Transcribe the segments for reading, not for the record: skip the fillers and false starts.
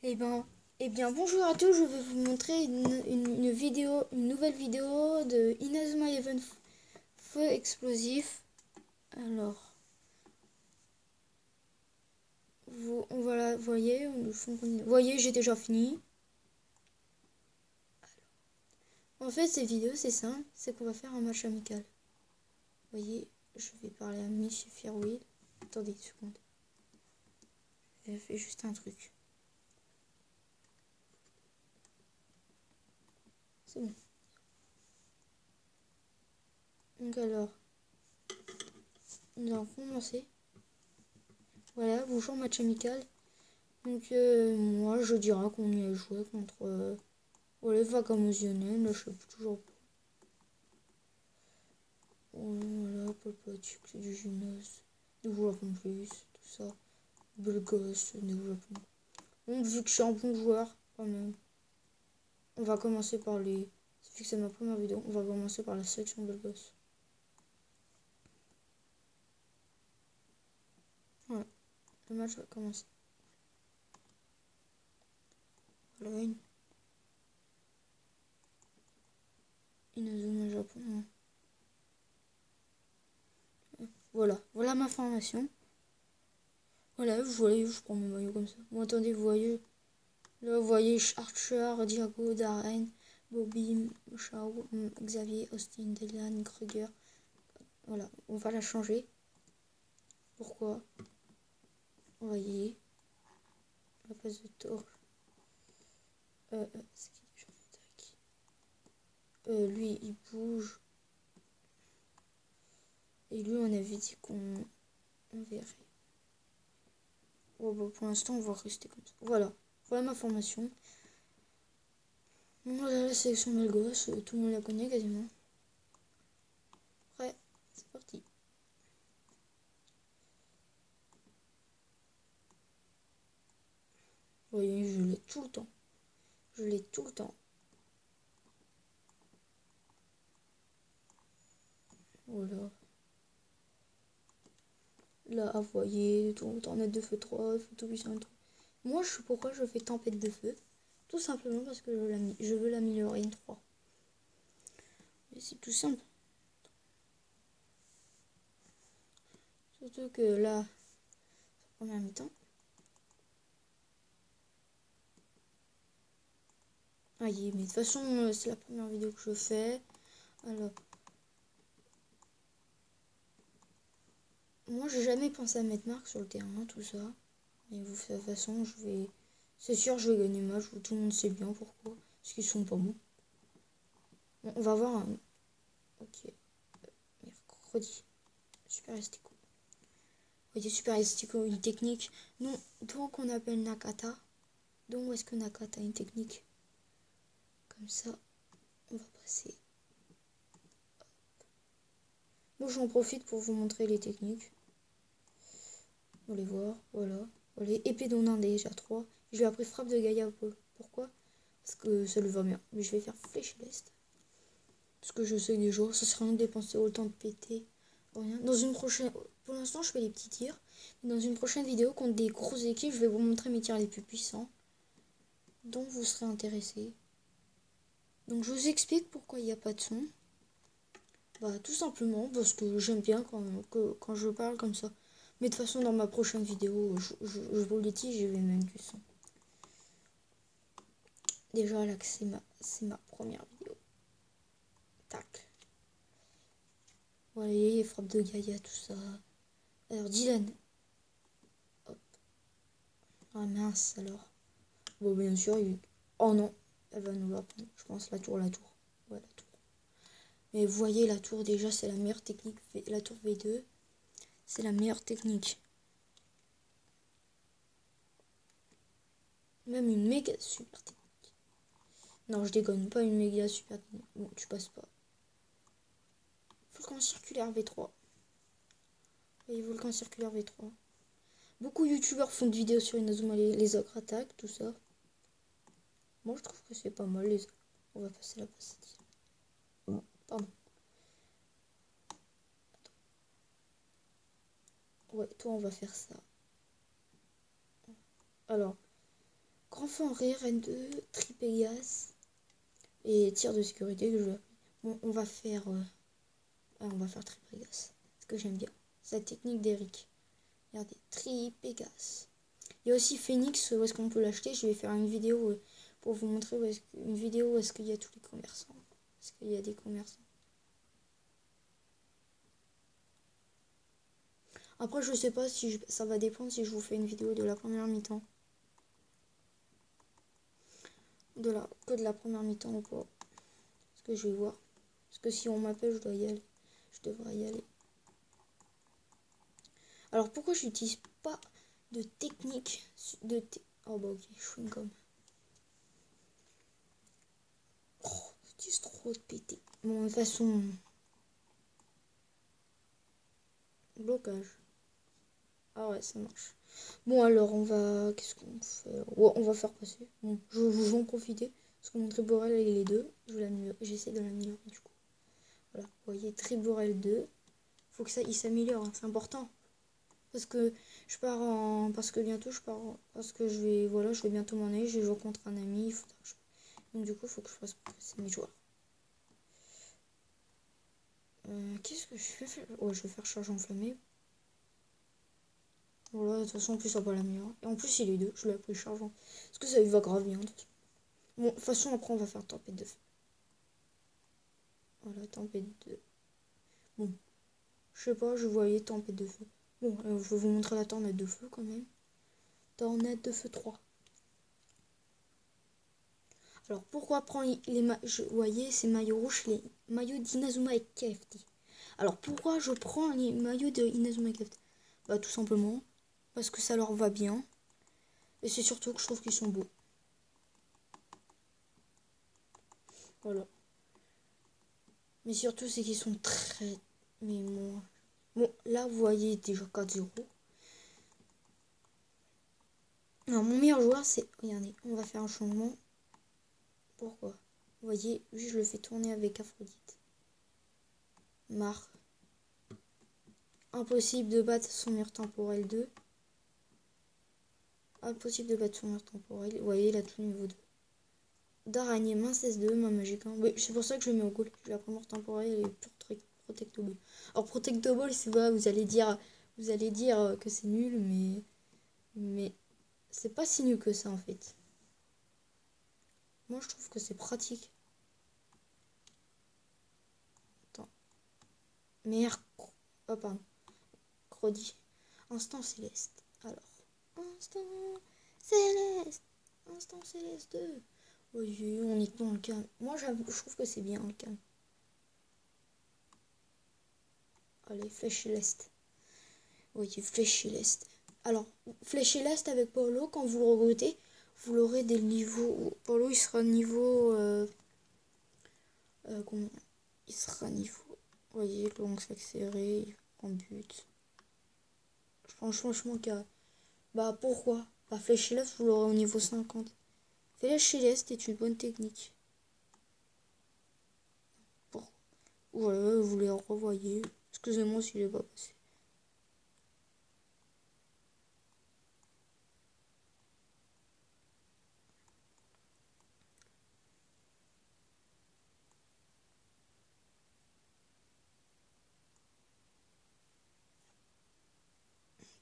Eh ben, bonjour à tous, je vais vous montrer une nouvelle vidéo de Inazuma Eleven Feu Explosif. Alors, voilà, voyez, j'ai déjà fini. En fait, cette vidéo, c'est simple, c'est qu'on va faire un match amical. Voyez, je vais parler à Miss Firewheel. Attendez une seconde. Je fais juste un truc. C'est bon. Donc alors, nous allons commencer. Voilà, bonjour match amical. Donc moi je dirais qu'on y a joué contre les vagues émotionnelles, là je sais toujours pas. Voilà, Polpatic, du gymnase, nouveau Japon plus, tout ça. Belle gosse, nouveau Japon. Bon, vu que je suis un bon joueur, quand même, on va commencer par les. Vu que c'est ma première vidéo, on va commencer par la section belle gosse. Voilà, le match va commencer. Voilà, une zone au Japon. Hein. Voilà ma formation. Voilà, vous voyez, je prends mes maillots comme ça. Bon, attendez, vous voyez. Là, vous voyez Archer, Diago, Darren, Bobby, Shao, Xavier, Austin, Dylan, Kruger. Voilà, on va la changer. Pourquoi? Vous voyez. La place de Thor. C'est qui déjà? Lui, il bouge. Et lui, on avait dit qu'on verrait. Oh, bah, pour l'instant, on va rester comme ça. Voilà. Voilà ma formation. Voilà la sélection Malgos. Tout le monde la connaît quasiment. Après, c'est parti. Vous voyez, je l'ai tout le temps. Je l'ai tout le temps. Voilà. Là, vous voyez, tornade de feu 3, feu tout puissant et tout. Moi, je sais pourquoi je fais tempête de feu. Tout simplement parce que je veux l'améliorer une 3. Et c'est tout simple. Surtout que là, c'est la première mi-temps. Ah, mais de toute façon, c'est la première vidéo que je fais. Alors, moi, j'ai jamais pensé à mettre Marc sur le terrain, tout ça. Mais de toute façon, je vais. C'est sûr, je vais gagner le match. Tout le monde sait bien pourquoi. Parce qu'ils sont pas bons. Bon, on va voir un. Ok. Mercredi. Super Estico. Voyez, Super Estico, une technique. Non, donc on appelle Nakata. Donc où est-ce que Nakata a une technique? Comme ça, on va passer. Bon, j'en profite pour vous montrer les techniques. Vous allez voir, voilà. Voilà, épée d'Onin déjà 3. Je lui ai appris frappe de Gaïa. Pourquoi? Parce que ça lui va bien. Mais je vais faire flèche l'est. Parce que je sais déjà, ça sert à rien de dépenser autant de péter. Rien. Dans une prochaine. Pour l'instant, je fais les petits tirs. Dans une prochaine vidéo contre des grosses équipes, je vais vous montrer mes tirs les plus puissants. Donc vous serez intéressés. Donc je vous explique pourquoi il n'y a pas de son. Bah tout simplement parce que j'aime bien quand je parle comme ça. Mais de toute façon dans ma prochaine vidéo, je vous le dis, je vais mettre du son. Déjà là que c'est ma première vidéo. Tac. Vous voyez, frappe de Gaïa, tout ça. Alors Dylan. Hop. Ah mince alors. Bon bien sûr, oh non, elle va nous la prendre. Je pense la tour. Ouais, la tour. Mais vous voyez la tour déjà c'est la meilleure technique. La tour V2. C'est la meilleure technique. Même une méga super technique. Non, je déconne, pas une méga super technique. Bon, tu passes pas. Volcan circulaire V3. Voyez, volcan circulaire V3. Beaucoup de youtubeurs font des vidéos sur Inazuma les ogres attaques, tout ça. Moi, je trouve que c'est pas mal les ogres. On va passer la pastille. Pardon. Ouais, toi, on va faire ça. Alors, Grand Fanré, Reine 2, Tripégas et tir de sécurité que je vais appeler. Bon, on va faire Tripégas. Parce que j'aime bien. C'est la technique d'Eric. Regardez, Tripégas. Il y a aussi Phoenix, où est-ce qu'on peut l'acheter. Je vais faire une vidéo pour vous montrer où est-ce qu'il y a tous les commerçants. Est-ce qu'il y a des commerçants. Après, je sais pas si ça va dépendre si je vous fais une vidéo de la première mi-temps. Que de la première mi-temps ou pas. Parce que je vais voir. Parce que si on m'appelle, je dois y aller. Je devrais y aller. Alors, pourquoi je n'utilise pas de technique oh bah ok, chewing gum. Oh, j'utilise trop de pété. Bon, de toute façon... Blocage. Ah ouais, ça marche. Bon, alors, on va... Qu'est-ce qu'on fait? Ouais, on va faire passer. Bon, je vais en profiter. Parce que mon Triborel, il est 2. J'essaie de l'améliorer, du coup. Voilà, vous voyez, Triborel 2. Faut que ça, il s'améliore, hein, c'est important. Parce que je pars en... Parce que bientôt, je pars en... Parce que je vais bientôt m'en aller. Je vais jouer contre un ami. Il faudra que je... Donc, du coup, il faut que je fasse passer mes joueurs. Qu'est-ce que je vais faire? Ouais, je vais faire charge enflammée. Voilà, de toute façon, en plus, ça va pas l'améliorer. Et en plus, il est 2. Je l'ai appris charge en... Parce que ça lui va grave bien. Bon, de toute façon, après, on va faire tempête de feu. Voilà, tempête de... Bon. Je sais pas, je voyais tempête de feu. Bon, je vais vous montrer la tornade de feu, quand même. Tornade de feu 3. Alors, pourquoi prendre les maillots... Vous voyez, ces maillots rouges, les maillots d'Inazuma et KFT. Alors, pourquoi je prends les maillots de Inazuma et KFT? Bah, tout simplement, parce que ça leur va bien. Et c'est surtout que je trouve qu'ils sont beaux. Voilà. Mais surtout, c'est qu'ils sont très... Mais moi... Bon, là, vous voyez déjà 4-0. Alors, mon meilleur joueur, c'est... Regardez, on va faire un changement. Pourquoi? Vous voyez, lui, je le fais tourner avec Aphrodite. Marre. Impossible de battre son mur temporel 2. Impossible de battre son mur temporel. Vous voyez, il a tout niveau 2. D'araignée, mince S2, ma magique. Hein. Oui, c'est pour ça que je le mets au goal. J'ai la première temporelle et pour Protectoball. Alors, Protectoball, c'est vrai, vous allez dire que c'est nul, mais c'est pas si nul que ça, en fait. Moi, je trouve que c'est pratique. Attends. Merde. Oh, pardon. Crody. Instant céleste. Alors. Instant céleste. Instant céleste 2. Oui, on est dans le calme. Moi, je trouve que c'est bien le calme. Allez, flèche céleste. Oui, flèche céleste. Alors, flèche céleste avec Paolo, quand vous le recrutez, vous l'aurez des niveaux. Paolo, il sera niveau. Combien? Il sera niveau. Vous voyez, long accéléré, en but. Franchement, bah, pourquoi? Bah, flèche céleste, vous l'aurez au niveau 50. Flèche céleste est une bonne technique. Voilà, vous les revoyez. Excusez-moi s'il n'est pas passé.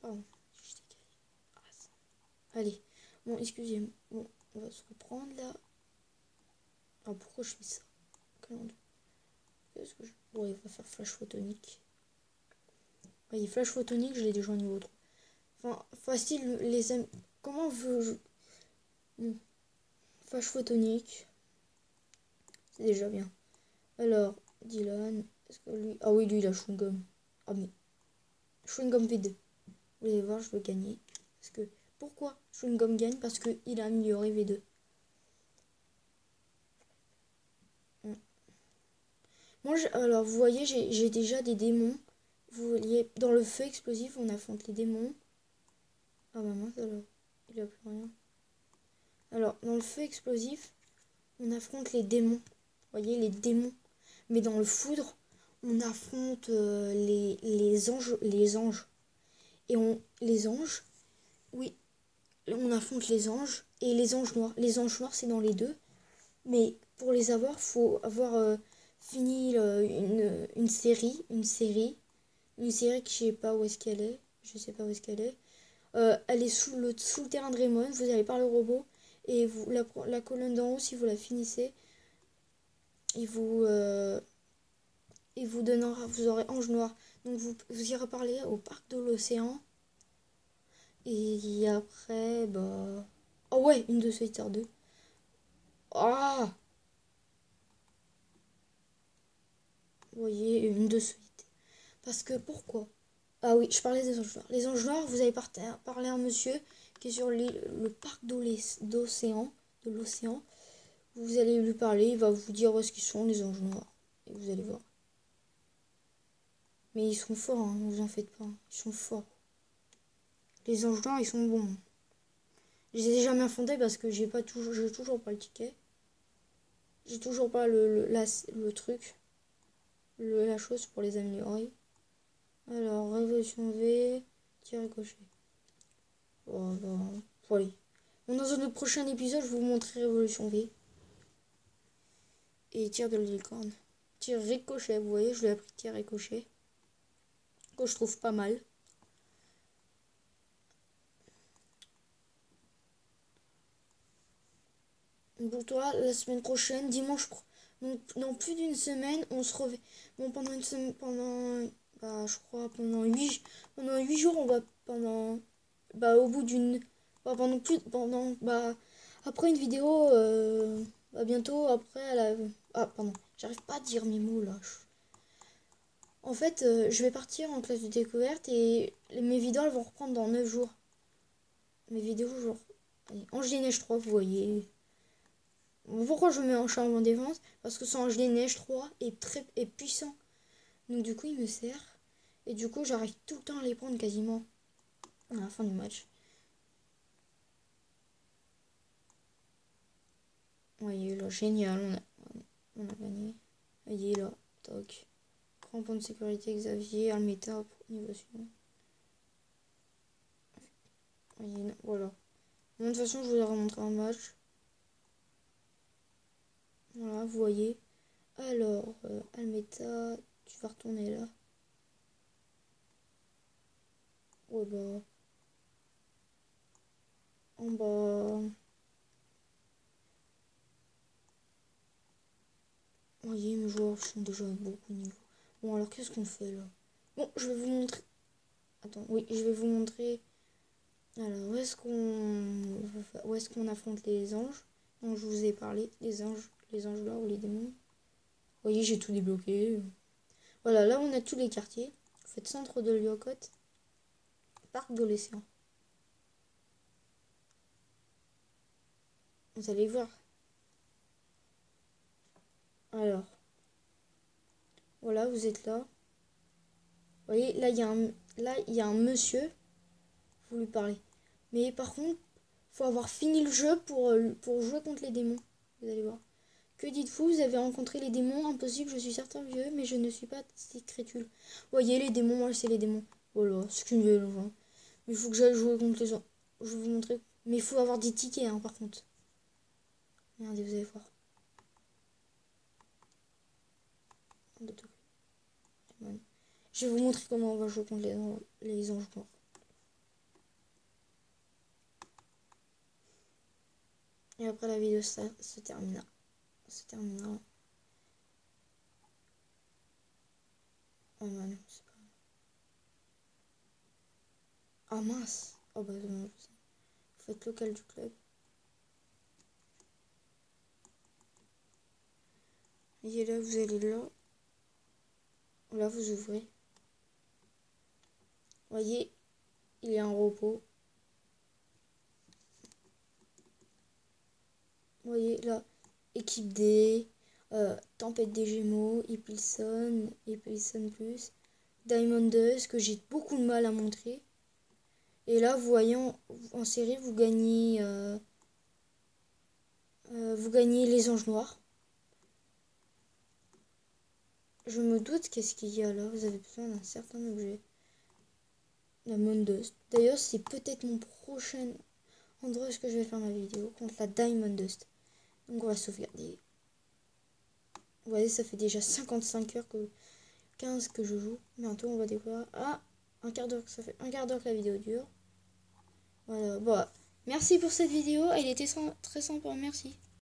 Pardon. Allez. Bon, excusez-moi. Bon, on va se reprendre là. Ah, pourquoi je fais ça? Qu'est-ce que je... Ouais, il va faire flash photonique. Oui, flash photonique, je l'ai déjà au niveau 3. Enfin, facile, les amis. Comment veux-je... Bon. Flash photonique. C'est déjà bien. Alors, Dylan. Est-ce que lui... Ah oui, lui, il a chewing gum. Ah, mais... Chewing gum V2. Vous allez voir, je vais gagner. Parce que... Pourquoi chewing gum gagne? Parce qu'il a amélioré V2. Moi, alors, vous voyez, j'ai déjà des démons. Vous voyez, dans le feu explosif, on affronte les démons. Ah bah mince, alors, il a plus rien. Alors, dans le feu explosif, on affronte les démons. Vous voyez, les démons. Mais dans le foudre, on affronte les anges. Et les anges, oui, on affronte les anges. et les anges noirs. Les anges noirs, c'est dans les deux. Mais pour les avoir, faut avoir fini une série. Une série que je sais pas où est-ce qu'elle est. Je sais pas où est-ce qu'elle est. Elle est sous le terrain de Raymond. Vous allez par le robot. Et vous, la colonne d'en haut, si vous la finissez, il vous donnera, vous aurez ange noir. Donc vous irez parler au parc de l'océan. Et après, bah... Oh ouais, une de Solitaire 2. Ah, vous voyez, une de Solitaire. Parce que pourquoi? Ah oui, je parlais des anges noirs. Les anges noirs, vous allez parler à un monsieur qui est sur le parc d'océan, de l'océan. Vous allez lui parler, il va vous dire où est-ce qu'ils sont, les anges noirs. Et vous allez voir. Mais ils sont forts, hein, ne vous en faites pas. Ils sont forts. Les anges noirs, ils sont bons. Je les ai jamais affrontés parce que j'ai toujours pas le ticket. J'ai toujours pas le truc. La chose pour les améliorer. Alors, révolution V, tir ricochet. Oh, bah, voilà. Bon, dans un prochain épisode, je vais vous montrer révolution V. Et tir de licorne. Tir ricochet, vous voyez, je l'ai appris tir ricochet. Que je trouve pas mal. Pour toi, la semaine prochaine, dimanche, donc dans plus d'une semaine, on se revoit. Bon, pendant une semaine, bah, je crois, pendant 8 jours, on va, bah, au bout d'une, bah, bah, après une vidéo, bah, bientôt, après, ah, pardon, j'arrive pas à dire mes mots, là. En fait, je vais partir en classe de découverte et mes vidéos, elles vont reprendre dans 9 jours. Mes vidéos, genre, Ange des Neiges 3, vous voyez. Pourquoi je mets un charme en défense? Parce que son Ange des Neiges 3 est puissant. Donc du coup il me sert. Et du coup j'arrive tout le temps à les prendre quasiment à la fin du match. Vous voyez là, génial, on a gagné. Vous voyez là, toc. Crampon de sécurité Xavier, Almeta, niveau suivant. Vous voyez, voilà. Bon, de toute façon je vous ai remontré un match. Voilà, vous voyez. Alors, Almeta, tu vas retourner là. Ouais bah. En bas. Vous voyez, mes joueurs sont déjà à beaucoup de niveau. Bon, alors qu'est-ce qu'on fait là? Bon, je vais vous montrer. Attends, oui, je vais vous montrer. Alors, où est-ce qu'on affronte les anges dont je vous ai parlé, les anges là ou les démons. Vous voyez, j'ai tout débloqué. Voilà, là on a tous les quartiers. Vous faites centre de Lyokot, parc de l'océan. Vous allez voir. Alors, voilà, vous êtes là. Vous voyez, là il y a un monsieur. Vous lui parlez. Mais par contre, faut avoir fini le jeu pour jouer contre les démons. Vous allez voir. Que dites-vous? Vous avez rencontré les démons? Impossible, je suis certain vieux, mais je ne suis pas si crédule. Vous voyez, les démons, moi, c'est les démons. Voilà, c'est qu'une vieille légende. Mais il faut que j'aille jouer contre les gens. Je vais vous montrer. Mais il faut avoir des tickets, hein, par contre. Regardez, vous allez voir. Je vais vous montrer comment on va jouer contre les anges noirs. Et après la vidéo se terminera. Oh man, c'est pas... Ah mince. Oh bah non, je sais. Faites local du club. Et là, vous allez là. Là, vous ouvrez. Vous voyez, il y a un repos. Vous voyez là, équipe D, Tempête des Gémeaux, Epilson Plus, Diamond Dust, que j'ai beaucoup de mal à montrer. Et là, vous voyez, en série, vous gagnez les anges noirs. Je me doute qu'est-ce qu'il y a là. Vous avez besoin d'un certain objet. Diamond Dust. D'ailleurs, c'est peut-être mon prochain... endroit où est-ce que je vais faire ma vidéo. Contre la Diamond Dust. Donc on va sauvegarder. Vous voyez, ça fait déjà 55 heures que 15 que je joue. Bientôt on va découvrir. Ah, un quart d'heure, ça fait un quart d'heure que la vidéo dure. Voilà, bon, merci pour cette vidéo, elle était très sympa, merci.